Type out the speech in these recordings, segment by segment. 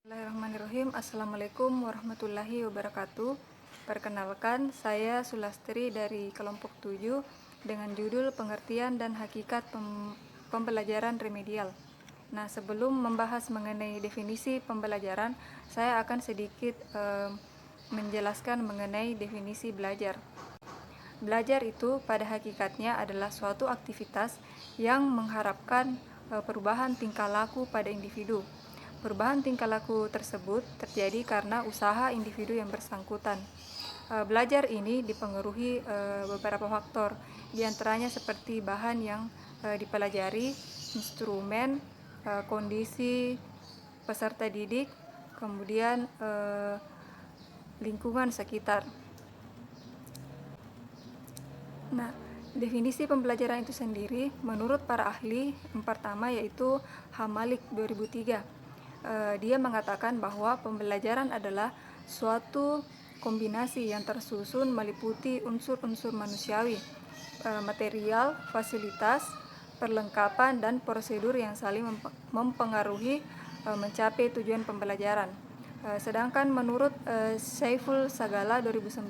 Bismillahirrahmanirrahim. Assalamualaikum warahmatullahi wabarakatuh. Perkenalkan, saya Sulastri dari kelompok 7 dengan judul Pengertian dan Hakikat Pembelajaran Remedial. Nah, sebelum membahas mengenai definisi pembelajaran, saya akan sedikit menjelaskan mengenai definisi belajar. Belajar itu pada hakikatnya adalah suatu aktivitas yang mengharapkan perubahan tingkah laku pada individu. Perubahan tingkah laku tersebut terjadi karena usaha individu yang bersangkutan. Belajar ini dipengaruhi beberapa faktor, diantaranya seperti bahan yang dipelajari, instrumen, kondisi peserta didik, kemudian lingkungan sekitar. Nah, definisi pembelajaran itu sendiri menurut para ahli yang pertama yaitu Hamalik 2003. Dia mengatakan bahwa pembelajaran adalah suatu kombinasi yang tersusun meliputi unsur-unsur manusiawi, material, fasilitas, perlengkapan, dan prosedur yang saling mempengaruhi mencapai tujuan pembelajaran. Sedangkan menurut Saiful Sagala 2009,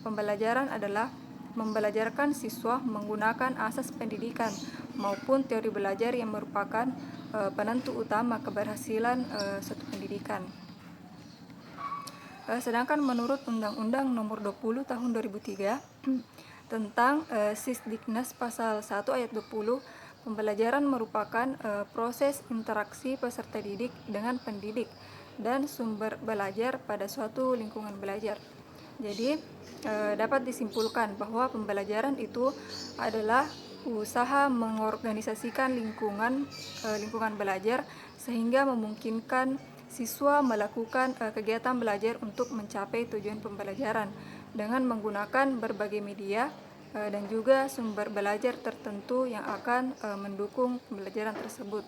pembelajaran adalah membelajarkan siswa menggunakan asas pendidikan maupun teori belajar yang merupakan penentu utama keberhasilan suatu pendidikan. Sedangkan menurut Undang-Undang Nomor 20 Tahun 2003 tentang Sisdiknas Pasal 1 Ayat 20, pembelajaran merupakan proses interaksi peserta didik dengan pendidik dan sumber belajar pada suatu lingkungan belajar. Jadi dapat disimpulkan bahwa pembelajaran itu adalah usaha mengorganisasikan lingkungan belajar sehingga memungkinkan siswa melakukan kegiatan belajar untuk mencapai tujuan pembelajaran dengan menggunakan berbagai media dan juga sumber belajar tertentu yang akan mendukung pembelajaran tersebut.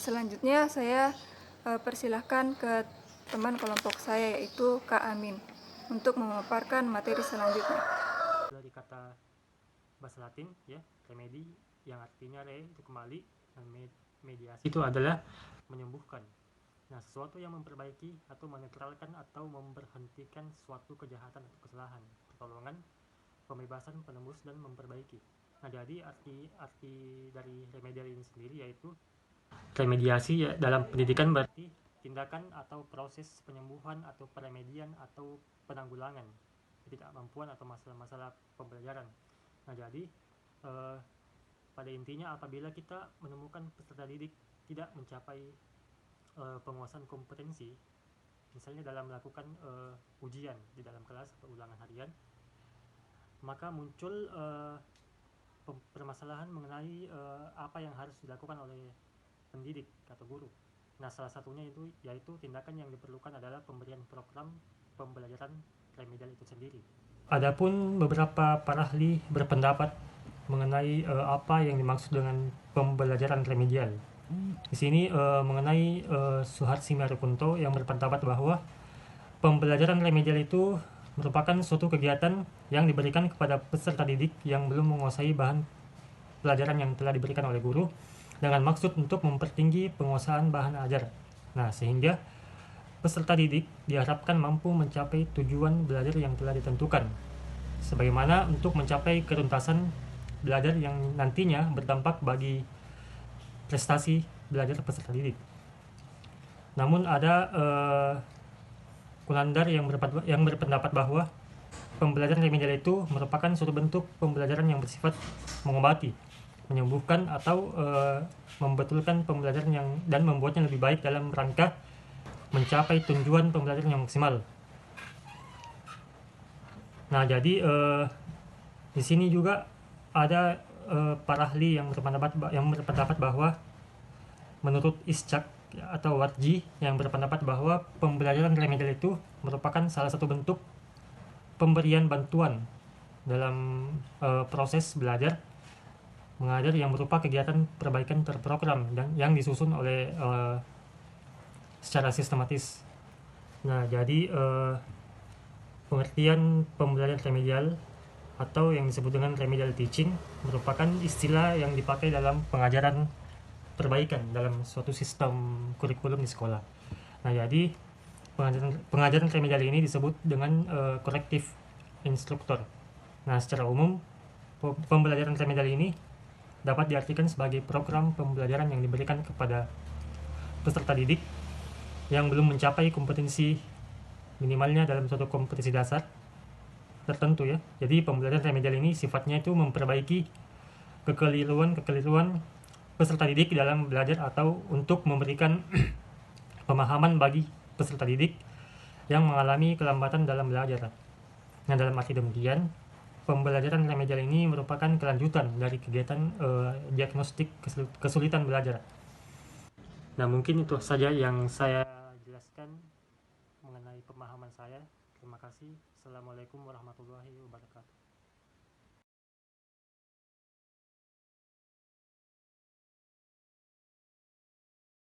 Selanjutnya saya persilahkan ke teman kelompok saya yaitu Kak Amin untuk memaparkan materi selanjutnya. Dari kata bahasa Latin ya, remedi, yang artinya itu kembali, dan mediasi itu adalah menyembuhkan. Nah, sesuatu yang memperbaiki atau menetralkan atau memberhentikan suatu kejahatan atau kesalahan, pertolongan, pembebasan, penembus, dan memperbaiki. Nah, jadi arti dari remedial ini sendiri yaitu remediasi ya, dalam pendidikan berarti tindakan atau proses penyembuhan atau peremedian atau penanggulangan ketidakmampuan atau masalah-masalah pembelajaran. Nah, jadi pada intinya apabila kita menemukan peserta didik tidak mencapai penguasaan kompetensi, misalnya dalam melakukan ujian di dalam kelas atau ulangan harian, maka muncul permasalahan mengenai apa yang harus dilakukan oleh pendidik atau guru. Nah, salah satunya itu yaitu tindakan yang diperlukan adalah pemberian program pembelajaran remedial itu sendiri. Adapun beberapa para ahli berpendapat mengenai apa yang dimaksud dengan pembelajaran remedial. Di sini mengenai Suharsi Marukunto yang berpendapat bahwa pembelajaran remedial itu merupakan suatu kegiatan yang diberikan kepada peserta didik yang belum menguasai bahan pelajaran yang telah diberikan oleh guru dengan maksud untuk mempertinggi penguasaan bahan ajar. Nah, sehingga peserta didik diharapkan mampu mencapai tujuan belajar yang telah ditentukan, sebagaimana untuk mencapai keruntasan belajar yang nantinya berdampak bagi prestasi belajar peserta didik. Namun ada Kunandar yang berpendapat bahwa pembelajaran remedial itu merupakan suatu bentuk pembelajaran yang bersifat mengobati, menyembuhkan atau membetulkan pembelajaran dan membuatnya lebih baik dalam rangka mencapai tujuan pembelajaran yang maksimal. Nah, jadi di sini juga ada para ahli yang berpendapat bahwa menurut Ischak atau Warji yang berpendapat bahwa pembelajaran remedial itu merupakan salah satu bentuk pemberian bantuan dalam proses belajar mengajar yang berupa kegiatan perbaikan terprogram dan yang disusun oleh secara sistematis. Nah, jadi pengertian pembelajaran remedial atau yang disebut dengan remedial teaching merupakan istilah yang dipakai dalam pengajaran perbaikan dalam suatu sistem kurikulum di sekolah. Nah, jadi pengajaran remedial ini disebut dengan corrective instructor. Nah, secara umum pembelajaran remedial ini dapat diartikan sebagai program pembelajaran yang diberikan kepada peserta didik yang belum mencapai kompetensi minimalnya dalam suatu kompetensi dasar tertentu ya. Jadi pembelajaran remedial ini sifatnya itu memperbaiki kekeliruan peserta didik dalam belajar atau untuk memberikan pemahaman bagi peserta didik yang mengalami kelambatan dalam belajar. Nah, dalam arti demikian, pembelajaran remedial ini merupakan kelanjutan dari kegiatan diagnostik kesulitan belajar. Nah, mungkin itu saja yang saya jelaskan mengenai pemahaman saya. Terima kasih. Assalamualaikum warahmatullahi wabarakatuh.